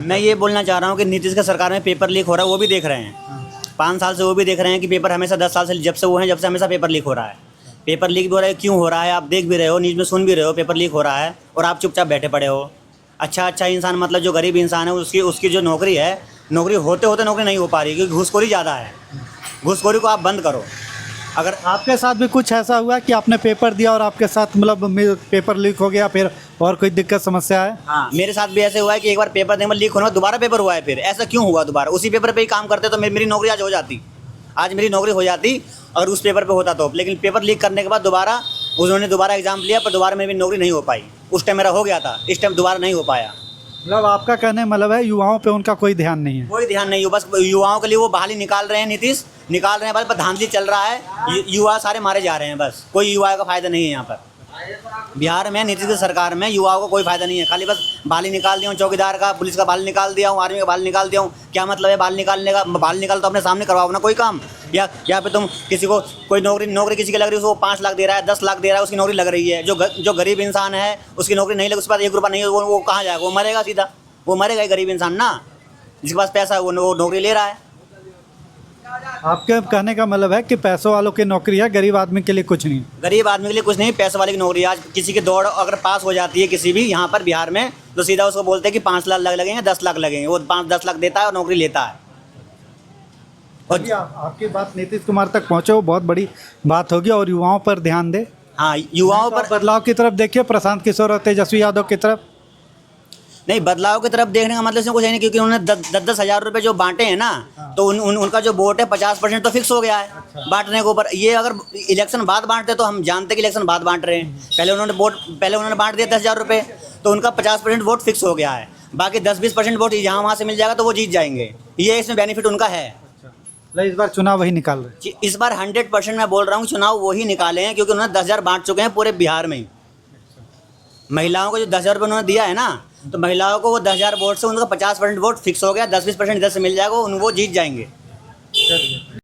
मैं ये बोलना चाह रहा हूँ कि नीतीश का सरकार में पेपर लीक हो रहा है वो भी देख रहे हैं। 5 साल से वो भी देख रहे हैं कि पेपर हमेशा 10 साल से जब से वो हैं जब से हमेशा पेपर लीक हो रहा है। पेपर लीक भी हो रहा है, क्यों हो रहा है आप देख भी रहे हो, न्यूज़ में सुन भी रहे हो, पेपर लीक हो रहा है और आप चुपचाप बैठे पड़े हो। अच्छा इंसान मतलब जो गरीब इंसान है उसकी जो नौकरी है, नौकरी होते होते नौकरी नहीं हो पा रही क्योंकि घूसखोरी ज़्यादा है। घूसखोरी को आप बंद करो। अगर आपके साथ भी कुछ ऐसा हुआ कि आपने पेपर दिया और आपके साथ मतलब पेपर लीक हो गया, फिर और कोई दिक्कत समस्या है? हाँ, मेरे साथ भी ऐसे हुआ है कि एक बार पेपर देने में लीक होने में दोबारा पेपर हुआ है। फिर ऐसा क्यों हुआ? दोबारा उसी पेपर पे ही काम करते तो मेरी नौकरी आज हो जाती। आज मेरी नौकरी हो जाती और उस पेपर पे होता तो। लेकिन पेपर लीक करने के बाद दोबारा उन्होंने दोबारा एग्जाम लिया पर दोबारा मेरी नौकरी नहीं हो पाई। उस टाइम मेरा हो गया था, इस टाइम दोबारा नहीं हो पाया। मतलब आपका कहने मतलब है युवाओं पे उनका कोई ध्यान नहीं है? कोई ध्यान नहीं हो, बस युवाओं के लिए वो बहाली निकाल रहे हैं, नीतीश निकाल रहे हैं, बस धांधली चल रहा है। युवा सारे मारे जा रहे हैं, बस कोई युवा का फायदा नहीं है यहाँ पर। बिहार में नीतीश की सरकार में युवाओं को कोई फायदा नहीं है। खाली बस बाली निकाल दिया हूँ, चौकीदार का, पुलिस का बाल निकाल दिया हूँ, आर्मी का बाल निकाल दिया हूँ। क्या मतलब है बाल निकालने का? बाल निकाल तो अपने सामने करवाओ ना कोई काम। या यहाँ पे तुम किसी को कोई नौकरी किसी की लग रही है, उसको 5 लाख दे रहा है, 10 लाख दे रहा है, उसकी नौकरी लग रही है। जो गरीब इंसान है उसकी नौकरी नहीं लग, उसके पास 1 रुपया नहीं है, वो कहाँ जाएगा? वो मरेगा सीधा। वो मरेगा ही गरीब इंसान ना, जिसके पास पैसा है वो नौकरी ले रहा है। आपके कहने का मतलब है कि पैसों वालों की नौकरी है, गरीब आदमी के लिए कुछ नहीं? गरीब आदमी के लिए कुछ नहीं, पैसे वाले की नौकरी। आज किसी की दौड़ अगर पास हो जाती है किसी भी यहाँ पर बिहार में तो सीधा उसको बोलते हैं कि 5 लाख लगेंगे, 10 लाख लगेंगे। वो 5-10 लाख देता है और नौकरी लेता है। और आपकी बात नीतीश कुमार तक पहुँचे वो बहुत बड़ी बात होगी और युवाओं पर ध्यान दे। हाँ, युवाओं पर बदलाव की तरफ देखिए, प्रशांत किशोर और तेजस्वी यादव की तरफ। नहीं, बदलाव की तरफ देखने का मतलब इसमें कुछ है नहीं, क्योंकि उन्होंने 10-10 हज़ार रुपये जो बांटे हैं ना, तो उनका जो वोट है 50% तो फिक्स हो गया है बांटने के ऊपर। ये अगर इलेक्शन बाद बांटते तो हम जानते कि इलेक्शन बाद बांट रहे हैं। पहले उन्होंने बांट दिया 10 हज़ार रुपये, तो उनका 50% वोट फिक्स हो गया है। बाकी 10-20% वोट यहाँ वहाँ से मिल जाएगा तो वो जीत जाएंगे। ये इसमें बेनिफिट उनका है। इस बार चुनाव वही निकाल रहे? इस बार 100% मैं बोल रहा हूँ चुनाव वही निकाले हैं, क्योंकि उन्होंने 10 हज़ार बांट चुके हैं पूरे बिहार में। महिलाओं को जो 10 हज़ार रुपये उन्होंने दिया है ना, तो महिलाओं को वो 10 हज़ार वोट से उनका 50% वोट फिक्स हो गया। 10-20% इधर से मिल जाएगा, वो जीत जाएंगे।